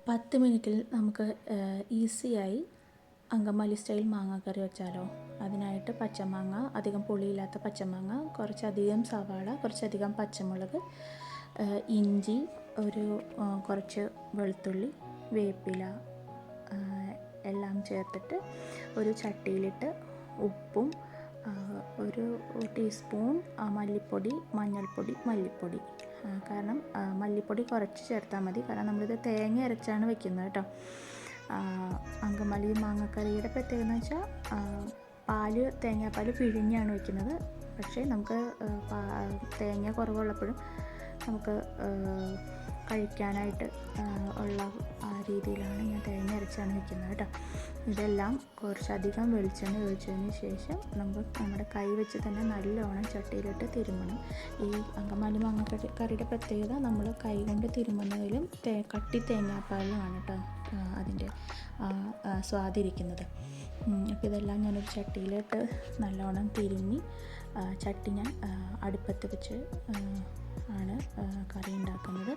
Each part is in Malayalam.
10 മിനിറ്റിൽ നമുക്ക് ഈസിയായി അങ്കമാലി സ്റ്റൈൽ മാങ്ങാക്കറി വെച്ചാലോ. അതിനായിട്ട് പച്ചമാങ്ങ, അധികം പുളിയില്ലാത്ത പച്ചമാങ്ങ, കുറച്ചധികം സവാള, കുറച്ചധികം പച്ചമുളക്, ഇഞ്ചി, കുറച്ച് വെളുത്തുള്ളി, വേപ്പില എല്ലാം ചേർത്തിട്ട് ഒരു ചട്ടിയിലിട്ട് ഉപ്പും ഒരു ടീസ്പൂൺ മല്ലിപ്പൊടി, മഞ്ഞൾപ്പൊടി, മല്ലിപ്പൊടി, കാരണം മല്ലിപ്പൊടി കുറച്ച് ചേർത്താൽ മതി, കാരണം നമ്മളിത് തേങ്ങ അരച്ചാണ് വെക്കുന്നത് കേട്ടോ. അങ്കമാലി മാങ്ങക്കറിയുടെ പ്രത്യേകത എന്ന് വെച്ചാൽ തേങ്ങാപ്പാൽ പിഴിഞ്ഞാണ് വെക്കുന്നത്. പക്ഷേ നമുക്ക് തേങ്ങ കുറവുള്ളപ്പോഴും നമുക്ക് കഴിക്കാനായിട്ട് ഉള്ള ആ രീതിയിലാണ് ഞാൻ തേങ്ങ അരച്ചാണ് വെക്കുന്നത് കേട്ടോ. ഇതെല്ലാം കുറച്ചധികം വെളിച്ചെണ്ണ ഒഴിച്ചതിന് ശേഷം നമ്മുടെ കൈ വെച്ച് തന്നെ നല്ലോണം ചട്ടിയിലിട്ട് തിരുമ്മണം. ഈ അങ്കമാലി മാങ്ങക്കറിയുടെ പ്രത്യേകത നമ്മൾ കൈ കൊണ്ട് തിരുമുന്നതിലും കട്ടി തേങ്ങാപ്പാലിലുമാണ് കേട്ടോ അതിൻ്റെ സ്വാദിരിക്കുന്നത്. അപ്പോൾ ഇതെല്ലാം ഞാനൊരു ചട്ടിയിലിട്ട് നല്ലോണം തിരുമ്മി ചട്ടി ഞാൻ അടുപ്പത്ത് വെച്ച് ആണ് കറി ഉണ്ടാക്കുന്നത്.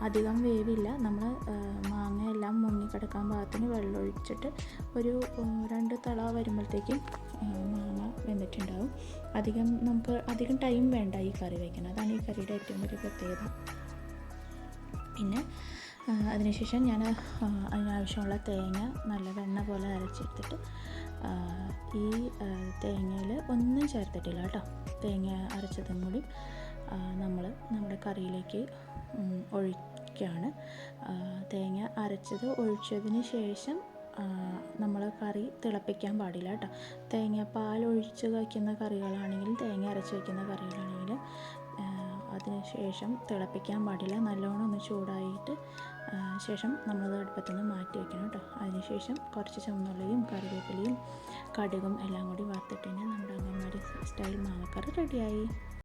അധികം വേവില്ല. നമ്മൾ മാങ്ങയെല്ലാം മുങ്ങിക്കിടക്കാൻ പാകത്തിന് വെള്ളം ഒഴിച്ചിട്ട് ഒരു 2 തള വരുമ്പോഴത്തേക്കും മാങ്ങ വെന്തിട്ടുണ്ടാവും. അധികം ടൈം വേണ്ട ഈ കറി വയ്ക്കണം. അതാണ് ഈ കറിയുടെ ഏറ്റവും വലിയ പ്രത്യേകത. പിന്നെ അതിനുശേഷം ഞാൻ അതിനാവശ്യമുള്ള തേങ്ങ നല്ല വെണ്ണ പോലെ അരച്ചെടുത്തിട്ട് ഈ തേങ്ങയിൽ ഒന്നും ചേർത്തിട്ടില്ല കേട്ടോ. തേങ്ങ അരച്ചതും കൂടി നമ്മുടെ കറിയിലേക്ക് ഒഴിക്കുകയാണ്. തേങ്ങ അരച്ചത് ഒഴിച്ചതിന് ശേഷം നമ്മൾ കറി തിളപ്പിക്കാൻ പാടില്ല കേട്ടോ. തേങ്ങാപ്പാൽ ഒഴിച്ച് വയ്ക്കുന്ന കറികളാണെങ്കിലും തേങ്ങ അരച്ച് വയ്ക്കുന്ന കറികളാണെങ്കിലും അതിന് ശേഷം തിളപ്പിക്കാൻ പാടില്ല. നല്ലോണം ഒന്ന് ചൂടായിട്ട് ശേഷം നമ്മളത് അടുപ്പത്തുനിന്ന് മാറ്റി വയ്ക്കണം കേട്ടോ. അതിനുശേഷം കുറച്ച് ചുവന്നുള്ളിയും കറിവേപ്പിലയും കടുകും എല്ലാം കൂടി വറുത്തിട്ട് നമ്മുടെ അങ്കമാലി സ്റ്റൈൽ മാങ്ങക്കറി റെഡിയായി.